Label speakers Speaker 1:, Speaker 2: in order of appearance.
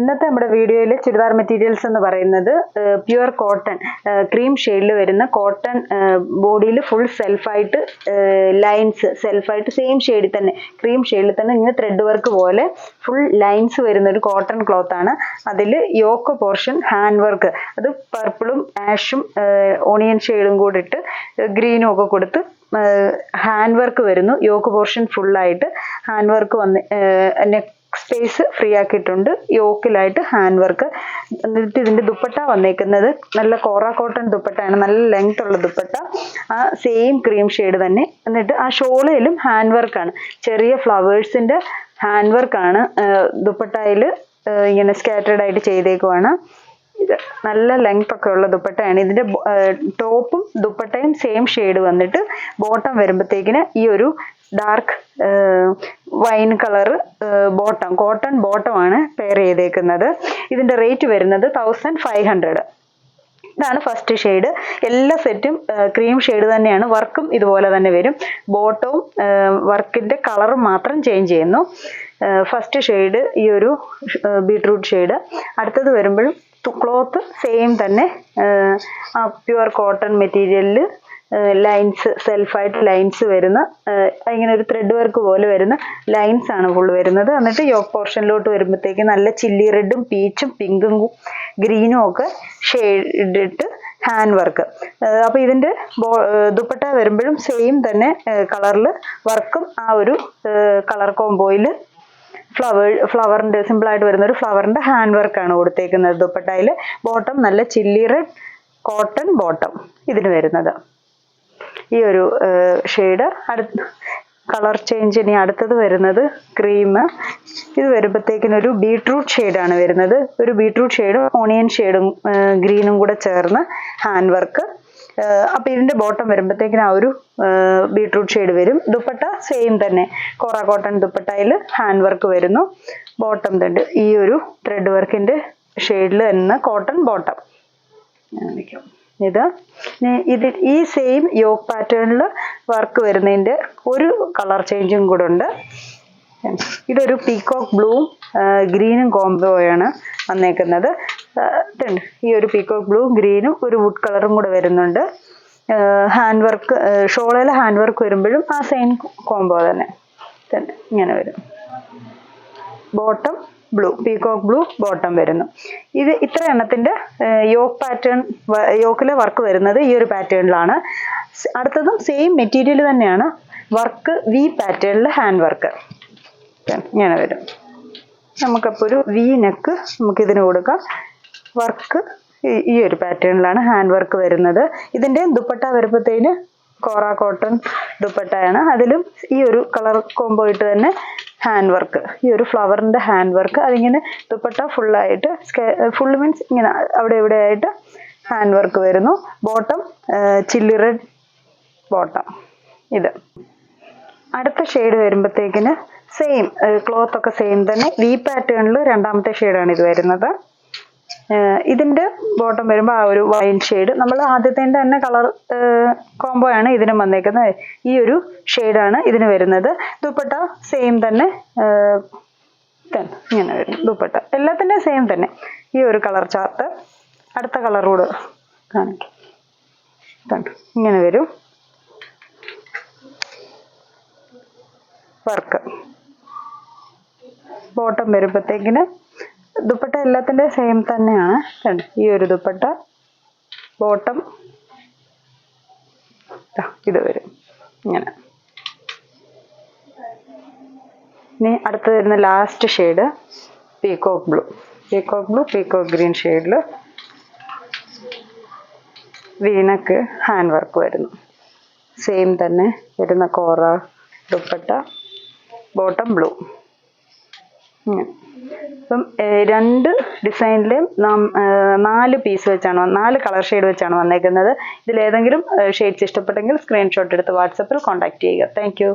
Speaker 1: ഇന്നത്തെ നമ്മുടെ വീഡിയോയിൽ ചുരിദാർ മെറ്റീരിയൽസ് എന്ന് പറയുന്നത് പ്യുവർ കോട്ടൺ ക്രീം ഷെയ്ഡിൽ വരുന്ന കോട്ടൺ ബോഡിയിൽ ഫുൾ സെൽഫായിട്ട് ലൈൻസ് സെൽഫായിട്ട് സെയിം ഷെയ്ഡിൽ തന്നെ ക്രീം ഷെയ്ഡിൽ തന്നെ ഇങ്ങനെ ത്രെഡ് വർക്ക് പോലെ ഫുൾ ലൈൻസ് വരുന്ന ഒരു കോട്ടൺ ക്ലോത്ത് ആണ്. അതിൽ യോക്ക് പോർഷൻ ഹാൻഡ് വർക്ക്, അത് പർപ്പിളും ആഷും ഓണിയൻ ഷെയ്ഡും കൂടി ഇട്ട് ഗ്രീനും ഒക്കെ കൊടുത്ത് ഹാൻഡ് വർക്ക് വരുന്നു. യോക്ക് പോർഷൻ ഫുള്ളായിട്ട് hand work neck space free ആക്കിയിട്ടുണ്ട്. യോക്കിലായിട്ട് ഹാൻഡ് വർക്ക്. എന്നിട്ട് ഇതിന്റെ ദുപ്പട്ട വന്നേക്കുന്നത് നല്ല കോറ കോട്ടൺ ദുപ്പട്ടയാണ്, നല്ല ലെങ്ത് ഉള്ള ദുപ്പട്ട, ആ സെയിം ക്രീം ഷെയ്ഡ് തന്നെ. എന്നിട്ട് ആ ഷോളയിലും ഹാൻഡ് വർക്കാണ്, ചെറിയ ഫ്ലവേഴ്സിന്റെ ഹാൻഡ് വർക്കാണ് ദുപ്പട്ടയിൽ ഇങ്ങനെ സ്കാറ്റേർഡ് ആയിട്ട് ചെയ്തേക്കുവാണ്. ഇത് നല്ല ലെങ്ത് ഒക്കെ ഉള്ള ദുപ്പട്ടയാണ്. ഇതിന്റെ ടോപ്പും ദുപ്പട്ടയും സെയിം ഷെയ്ഡ് വന്നിട്ട് ബോട്ടം വരുമ്പോഴത്തേക്കിന് ഈ ഒരു dark wine colour bottom, cotton bottom ആണ് പെയർ ചെയ്തേക്കുന്നത്. ഇതിന്റെ റേറ്റ് വരുന്നത് 1500. ഇതാണ് ഫസ്റ്റ് ഷെയ്ഡ്. എല്ലാ സെറ്റും ക്രീം ഷെയ്ഡ് തന്നെയാണ്. വർക്കും ഇതുപോലെ തന്നെ വരും. ബോട്ടവും വർക്കിന്റെ കളറും മാത്രം ചേഞ്ച് ചെയ്യുന്നു. ഫസ്റ്റ് ഷെയ്ഡ് ഈ ഒരു ബീട്രൂട്ട് ഷെയ്ഡ്. അടുത്തത് വരുമ്പോഴും ക്ലോത്ത് സെയിം തന്നെ, പ്യുവർ കോട്ടൺ മെറ്റീരിയലിൽ ലൈൻസ് സെൽഫായിട്ട് ലൈൻസ് വരുന്ന ഇങ്ങനെ ഒരു ത്രെഡ് വർക്ക് പോലെ വരുന്ന ലൈൻസ് ആണ് ഫുള്ള് വരുന്നത്. എന്നിട്ട് യോക്ക് പോർഷനിലോട്ട് വരുമ്പോഴത്തേക്ക് നല്ല ചില്ലി റെഡും പീച്ചും പിങ്കും ഗ്രീനും ഒക്കെ ഷെയ്ഡ് ഇട്ട് ഹാൻഡ് വർക്ക്. അപ്പോൾ ഇതിന്റെ ദുപ്പട്ട വരുമ്പോഴും സെയിം തന്നെ കളറിൽ വർക്കും ആ ഒരു കളർ കോംബോയിൽ ഫ്ലവറിന്റെ സിമ്പിളായിട്ട് വരുന്ന ഒരു ഫ്ലവറിന്റെ ഹാൻഡ് വർക്കാണ് കൊടുത്തേക്കുന്നത് ദുപ്പട്ടയിൽ. ബോട്ടം നല്ല ചില്ലി റെഡ് കോട്ടൺ ബോട്ടം ഇതിന് വരുന്നത്. ഈ ഒരു ഷെയ്ഡ്. കളർ ചേഞ്ച് ഇനി അടുത്തത് വരുന്നത് ക്രീം. ഇത് വരുമ്പോഴത്തേക്കിനൊരു ബീട്രൂട്ട് ഷെയ്ഡാണ് വരുന്നത്. ഒരു ബീട്രൂട്ട് ഷെയ്ഡും ഓണിയൻ ഷെയ്ഡും ഗ്രീനും കൂടെ ചേർന്ന് ഹാൻഡ് വർക്ക്. അപ്പൊ ഇതിന്റെ ബോട്ടം വരുമ്പോഴത്തേക്കിന് ആ ഒരു ബീട്രൂട്ട് ഷെയ്ഡ് വരും. ദുപ്പട്ട സെയിം തന്നെ കോറ കോട്ടൺ ദുപ്പട്ടയിൽ ഹാൻഡ് വർക്ക് വരുന്നു. ബോട്ടം തണ്ട് ഈ ഒരു ത്രെഡ് വർക്കിന്റെ ഷെയ്ഡിൽ തന്നെ കോട്ടൺ ബോട്ടം. ഇത് ഈ സെയിം യോക്ക് പാറ്റേണിൽ വർക്ക് വരുന്നതിന്റെ ഒരു കളർ ചേഞ്ചും കൂടെ ഉണ്ട്. ഇതൊരു പീകോക്ക് ബ്ലൂവും ഗ്രീനും കോംബോയാണ് വന്നേക്കുന്നത്. ഇതുണ്ട്, ഈ ഒരു പീകോക്ക് ബ്ലൂ ഗ്രീനും ഒരു വുഡ് കളറും കൂടെ വരുന്നുണ്ട്. ഹാൻഡ് വർക്ക് ഷോളയിലെ ഹാൻഡ് വർക്ക് വരുമ്പോഴും ആ സെയിം കോംബോ തന്നെ ഇങ്ങനെ വരും. Bottom blue, peacock blue bottom വരുന്നു. ഇത് ഇത്ര എണ്ണത്തിന്റെ യോക്ക് പാറ്റേൺ, യോക്കിലെ വർക്ക് വരുന്നത് ഈ ഒരു പാറ്റേണിലാണ്. അടുത്തതും സെയിം മെറ്റീരിയൽ തന്നെയാണ്. വർക്ക് വി പാറ്റേണിൽ ഹാൻഡ് വർക്ക് ഇങ്ങനെ വരും. നമുക്കപ്പോൾ ഒരു വി നെക്ക് നമുക്കിതിന് കൊടുക്കാം. വർക്ക് ഈ ഒരു പാറ്റേണിലാണ് ഹാൻഡ് വർക്ക് വരുന്നത്. ഇതിന്റെ ദുപ്പട്ട വരുമ്പോഴത്തേന് കോറ കോട്ടൺ ദുപ്പട്ടയാണ്. അതിലും ഈ ഒരു കളർ കോംബോ ഇട്ട് തന്നെ ഹാൻഡ് വർക്ക്, ഈ ഒരു ഫ്ലവറിന്റെ ഹാൻഡ് വർക്ക്. അതിങ്ങനെ ദുപ്പട്ട ഫുള്ളായിട്ട് ഫുള്ള് മീൻസ് ഇങ്ങനെ അവിടെ ഇവിടെ ആയിട്ട് ഹാൻഡ് വർക്ക് വരുന്നു. Bottom chilli red bottom. ഇത് അടുത്ത ഷെയ്ഡ് വരുമ്പോഴത്തേക്കിന് സെയിം ക്ലോത്ത് ഒക്കെ സെയിം തന്നെ വി പാറ്റേണിൽ രണ്ടാമത്തെ ഷെയ്ഡാണ് ഇത് വരുന്നത്. ഇതിന്റെ ബോട്ടം വരുമ്പോൾ ആ ഒരു വൈൻ ഷെയ്ഡ്, നമ്മൾ ആദ്യത്തെ തന്നെ കളർ കോംബോ ആണ് ഇതിനും വന്നേക്കുന്നത്. ഈ ഒരു ഷെയ്ഡാണ് ഇതിന് വരുന്നത്. ദുപ്പട്ട സെയിം തന്നെ ഇങ്ങനെ വരും. ദുപ്പട്ട എല്ലാത്തിൻ്റെ സെയിം തന്നെ. ഈ ഒരു കളർ ചാർട്ട്. അടുത്ത കളറോട് കാണിക്കാം. ഇങ്ങനെ വരും വർക്ക്. ബോട്ടം വരുമ്പോഴത്തേക്കിന് ദുപ്പട്ട എല്ലാത്തിൻ്റെ സെയിം തന്നെയാണ്. ഈ ഒരു ദുപ്പട്ട ബോട്ടം ഇത് വരും ഇങ്ങനെ. ഇനി അടുത്ത് വരുന്ന last shade peacock blue, peacock green ഷെയ്ഡിൽ വീനക്ക് ഹാൻഡ് വർക്ക് വരുന്നു. സെയിം തന്നെ വരുന്ന കോറ ദുപ്പട്ട, ബോട്ടം ബ്ലൂ. അപ്പം രണ്ട് ഡിസൈനിലെയും 4 പീസ് വെച്ചാണ് 4 കളർ ഷെയ്ഡ് വെച്ചാണ് വന്നേക്കുന്നത്. ഇതിലേതെങ്കിലും ഷെയ്ഡ്സ് ഇഷ്ടപ്പെട്ടെങ്കിൽ സ്ക്രീൻഷോട്ട് എടുത്ത് വാട്സപ്പിൽ കോൺടാക്ട് ചെയ്യുക. Thank you.